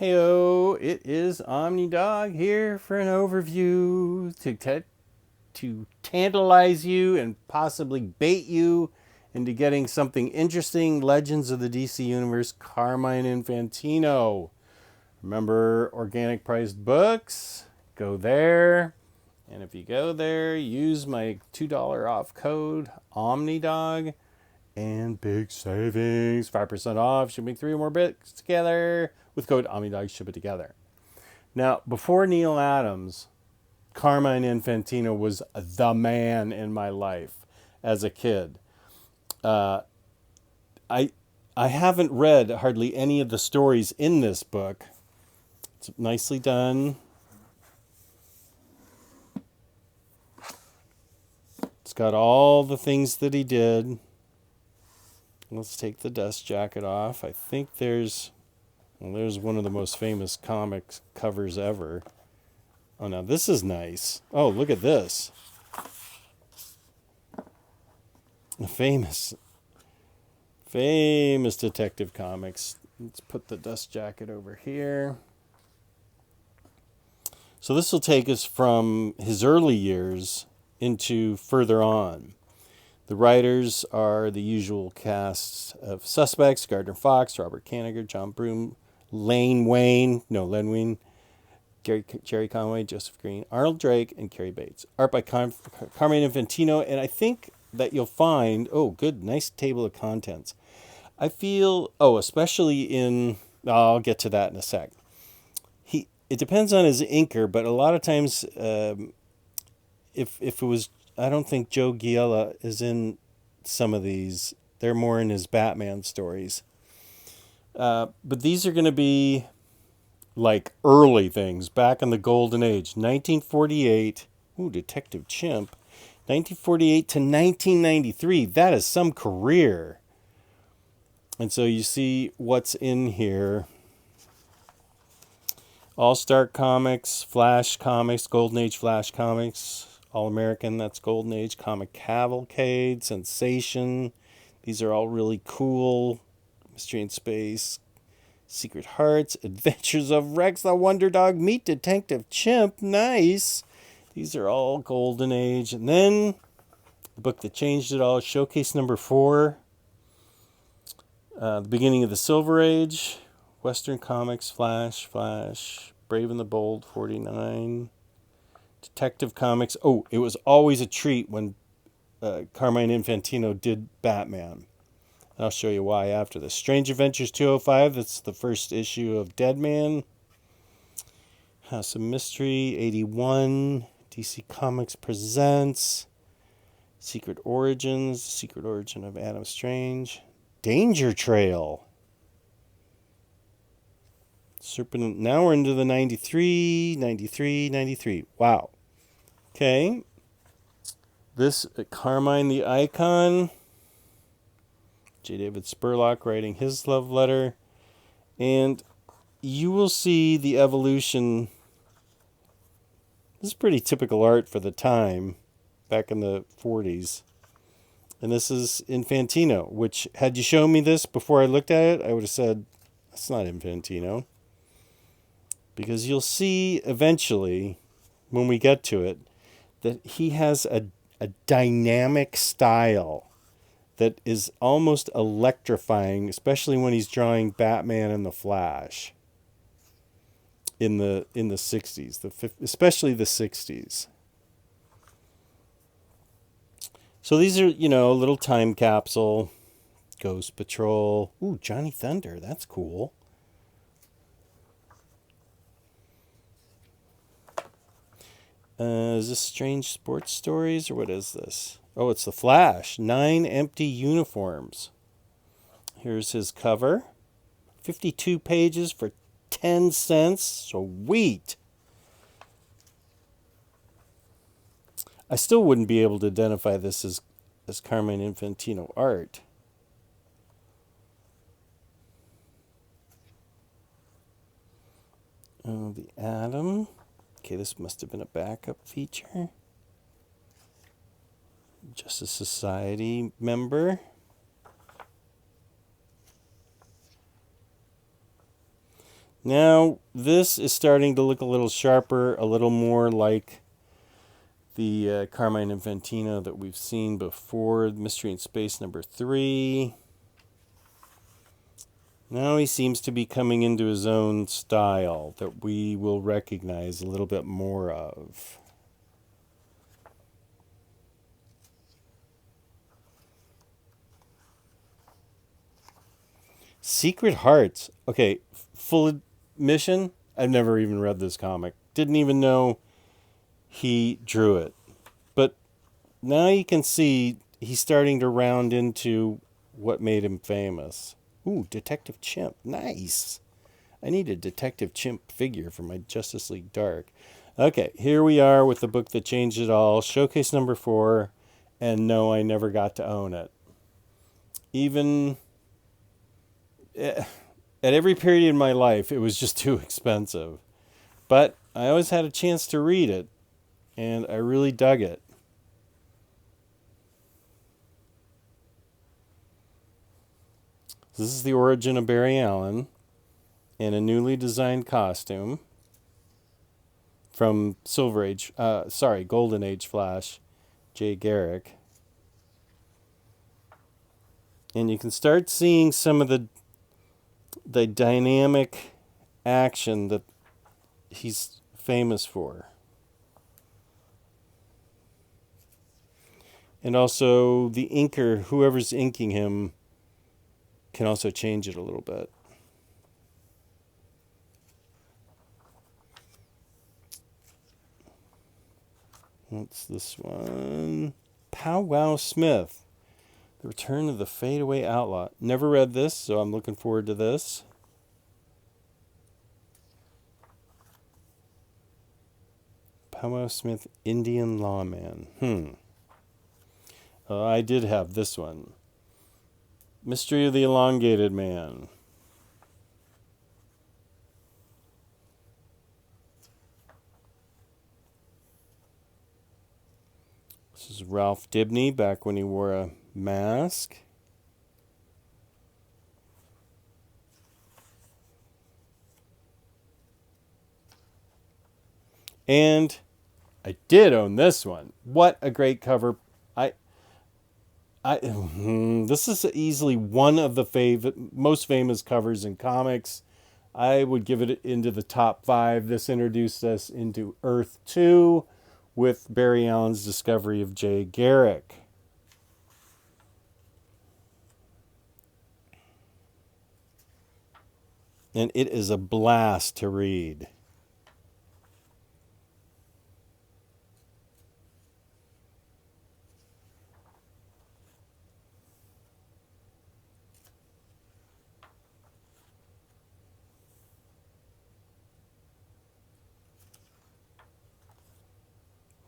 Heyo, it is Omnidog here for an overview to tantalize you and possibly bait you into getting something interesting. Legends of the DC Universe, Carmine Infantino. Remember organic priced books? Go there. And if you go there, use my $2 off code Omnidog and big savings, 5% off, shipping 3 or more bits together with code Omnidog, ship it together. Now, before Neil Adams, Carmine Infantino was the man in my life as a kid. Uh, I I haven't read hardly any of the stories in this book. It's nicely done. It's got all the things that he did. Let's take the dust jacket off. I think there's one of the most famous comics covers ever. Oh, now this is nice. Oh, look at this. A famous Detective Comics. Let's put the dust jacket over here. So this will take us from his early years into further on. The writers are the usual cast of suspects: Gardner Fox, Robert Kanigher, John Broome, Len Wein, Jerry Conway, Joseph Green, Arnold Drake, and Cary Bates. Art by Carmine Infantino, and I think that you'll find, good, nice table of contents. I feel, especially in, I'll get to that in a sec. It depends on his inker, but a lot of times, if it was, I don't think Joe Giella is in some of these. They're more in his Batman stories. But these are going to be like early things, back in the golden age, 1948. Detective Chimp. 1948 to 1993. That is some career. And so you see what's in here. All-Star Comics, Flash Comics, Golden Age Flash Comics, All-American, that's Golden Age, Comic Cavalcade, Sensation. These are all really cool. Mystery in Space, Secret Hearts, Adventures of Rex the Wonder Dog, Meet Detective Chimp. Nice. These are all Golden Age. And then the book that changed it all, Showcase number 4. The beginning of the Silver Age. Western Comics, Flash, Brave and the Bold, 49. Detective Comics. It was always a treat when Carmine Infantino did Batman. I'll show you why after this. Strange Adventures 205, that's the first issue of Deadman. House of Mystery, 81. DC Comics presents Secret Origins, Secret Origin of Adam Strange. Danger Trail. Serpent. Now we're into the 93. Wow. Okay. This Carmine the Icon. J. David Spurlock writing his love letter. And you will see the evolution. This is pretty typical art for the time, back in the 40s. And this is Infantino, which, had you shown me this before I looked at it, I would have said, that's not Infantino. Because you'll see eventually, when we get to it, that he has a dynamic style that is almost electrifying, especially when he's drawing Batman and the Flash in the 60s, especially the 60s. So these are, a little time capsule. Ghost Patrol. Johnny Thunder, that's cool. Is this Strange Sports Stories, or what is this? It's the Flash. 9 empty uniforms. Here's his cover. 52 pages for 10 cents. Sweet. I still wouldn't be able to identify this as Carmine Infantino art. The Atom. Okay, this must have been a backup feature. Justice Society member. Now, this is starting to look a little sharper, a little more like the Carmine Infantino that we've seen before, Mystery in Space #3. Now he seems to be coming into his own style that we will recognize a little bit more of. Secret Hearts. Okay, full admission, I've never even read this comic. Didn't even know he drew it. But now you can see he's starting to round into what made him famous. Ooh, Detective Chimp. Nice. I need a Detective Chimp figure for my Justice League Dark. Okay, here we are with the book that changed it all, Showcase #4, and no, I never got to own it. Even at every period in my life, it was just too expensive. But I always had a chance to read it, and I really dug it. This is the origin of Barry Allen in a newly designed costume from Golden Age Flash, Jay Garrick. And you can start seeing some of the dynamic action that he's famous for. And also the inker, whoever's inking him, can also change it a little bit. What's this one? Pow Wow Smith. The Return of the Fadeaway Outlaw. Never read this, so I'm looking forward to this. Pow Wow Smith, Indian Lawman. I did have this one. Mystery of the Elongated Man. This is Ralph Dibny back when he wore a mask. And I did own this one. What a great cover. This is easily one of the most famous covers in comics. I would give it into the top 5. This introduced us into Earth 2 with Barry Allen's discovery of Jay Garrick. And it is a blast to read.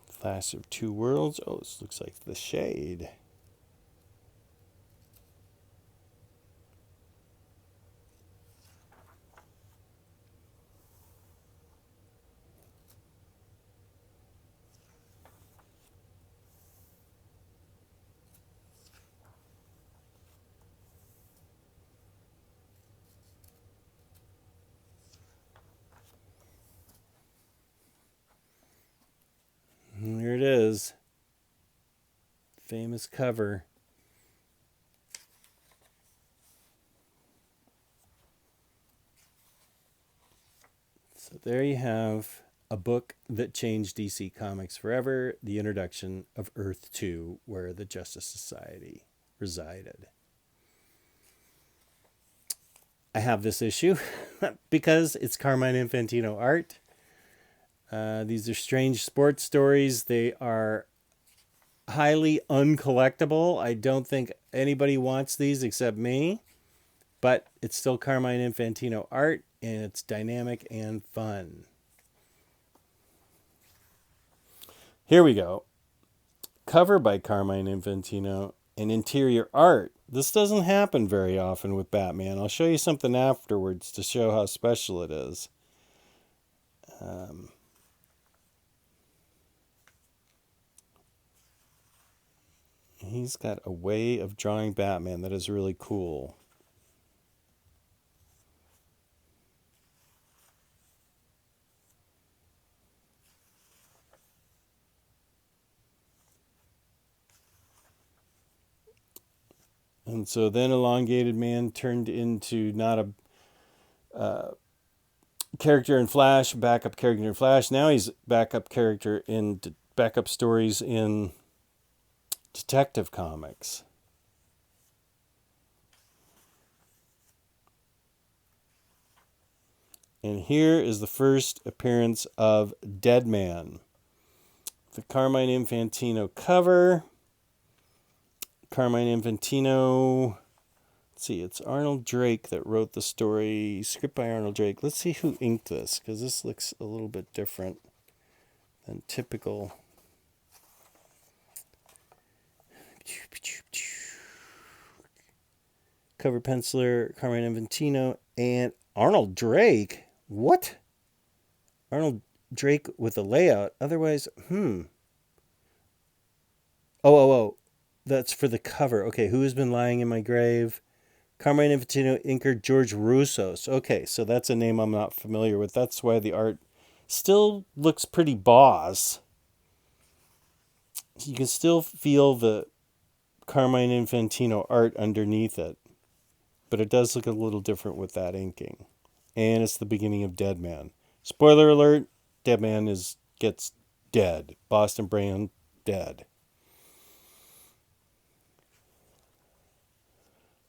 Flash of Two Worlds. Oh, this looks like the Shade. And here it is. Famous cover. So there you have a book that changed DC Comics forever, the introduction of Earth 2, where the Justice Society resided. I have this issue because it's Carmine Infantino art. These are strange sports stories. They are highly uncollectible. I don't think anybody wants these except me. But it's still Carmine Infantino art, and it's dynamic and fun. Here we go. Cover by Carmine Infantino and interior art. This doesn't happen very often with Batman. I'll show you something afterwards to show how special it is. He's got a way of drawing Batman that is really cool. And so then Elongated Man turned into not a character in Flash, backup character in Flash. Now he's backup character in backup stories in Detective Comics. And here is the first appearance of Deadman. The Carmine Infantino cover. Carmine Infantino. Let's see, it's Arnold Drake that wrote the story. Script by Arnold Drake. Let's see who inked this, because this looks a little bit different than typical. Cover penciler, Carmine Infantino, and Arnold Drake. What? Arnold Drake with a layout. Otherwise, Oh. That's for the cover. Okay, Who Has Been Lying in My Grave? Carmine Infantino, inker George Roussos. Okay, so that's a name I'm not familiar with. That's why the art still looks pretty boss. You can still feel the Carmine Infantino art underneath it. But it does look a little different with that inking. And it's the beginning of Deadman. Spoiler alert, Deadman gets dead. Boston Brand dead.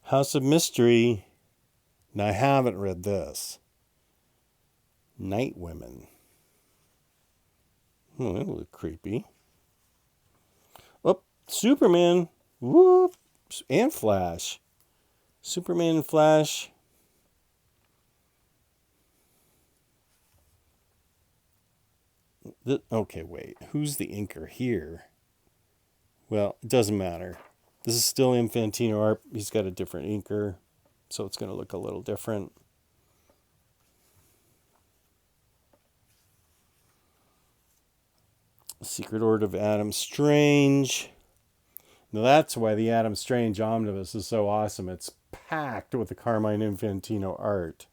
House of Mystery. Now, I haven't read this. Night Women. Oh, that look creepy. Oh, Superman. Whoop. And Flash. Superman and Flash. Okay, wait. Who's the inker here? Well, it doesn't matter. This is still Infantino art. He's got a different inker, so it's going to look a little different. Secret Order of Adam Strange. Now that's why the Adam Strange omnibus is so awesome. It's packed with the Carmine Infantino art.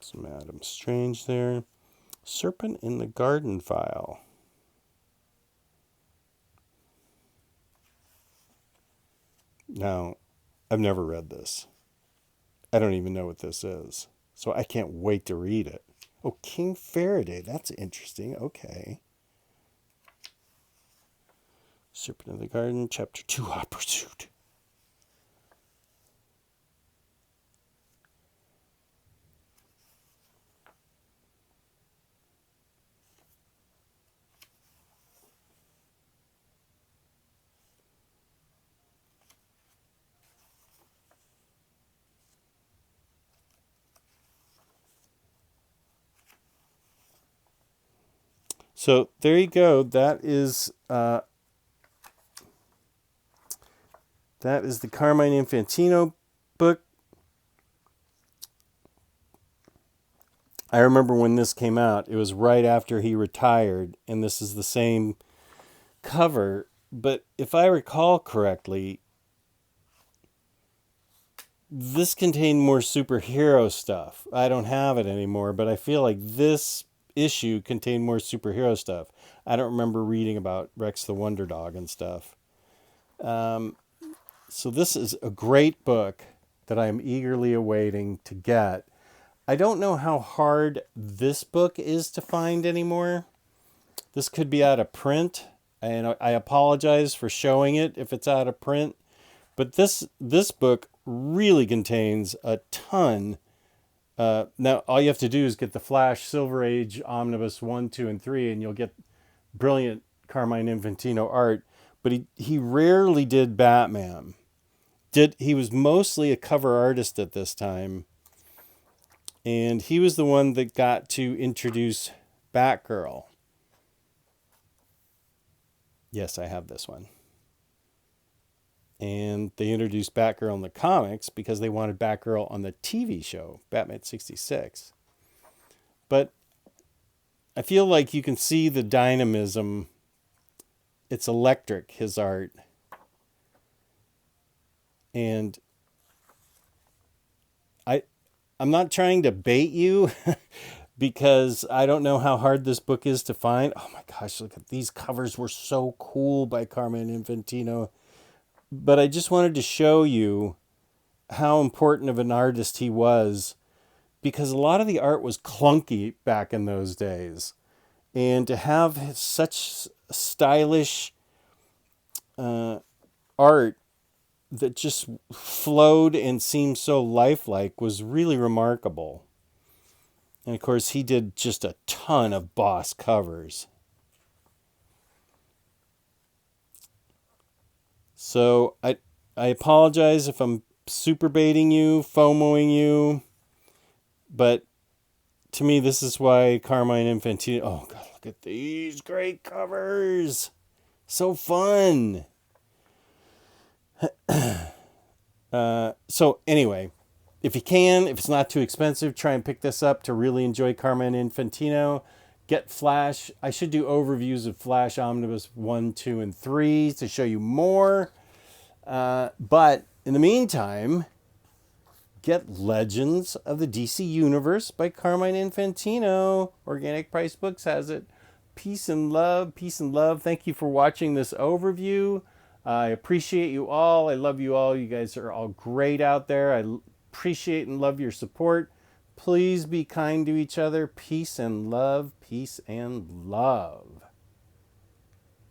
Some Adam Strange there. Serpent in the Garden file. Now, I've never read this. I don't even know what this is. So I can't wait to read it. Oh, King Faraday. That's interesting. Okay. Serpent in the Garden, Chapter 2, Hot Pursuit. So there you go. That is the Carmine Infantino book. I remember when this came out, it was right after he retired, and this is the same cover. But if I recall correctly, this contained more superhero stuff. I don't have it anymore, but I feel like this issue contained more superhero stuff. I don't remember reading about Rex the Wonder Dog and stuff. So this is a great book that I am eagerly awaiting to get. I don't know how hard this book is to find anymore. This could be out of print, and I apologize for showing it if it's out of print. But this book really contains a ton. Now, all you have to do is get the Flash Silver Age Omnibus 1, 2, and 3, and you'll get brilliant Carmine Infantino art. But he rarely did Batman. He was mostly a cover artist at this time. And he was the one that got to introduce Batgirl. Yes, I have this one. And they introduced Batgirl in the comics because they wanted Batgirl on the TV show, Batman 66. But I feel like you can see the dynamism. It's electric, his art. And I'm not trying to bait you, because I don't know how hard this book is to find. Oh my gosh, look at these covers, were so cool by Carmine Infantino. But I just wanted to show you how important of an artist he was, because a lot of the art was clunky back in those days. And to have such stylish art that just flowed and seemed so lifelike was really remarkable. And of course, he did just a ton of boss covers. So I apologize if I'm super baiting you, FOMOing you, but to me, this is why Carmine Infantino. Oh God, look at these great covers! So fun. So anyway, if you can, if it's not too expensive, try and pick this up to really enjoy Carmine Infantino. Get Flash. I should do overviews of Flash Omnibus 1, 2, and 3 to show you more. But in the meantime, get Legends of the DC Universe by Carmine Infantino. Organic Price Books has it. Peace and love. Peace and love. Thank you for watching this overview. I appreciate you all. I love you all. You guys are all great out there. I appreciate and love your support. Please be kind to each other. Peace and love. Peace and love.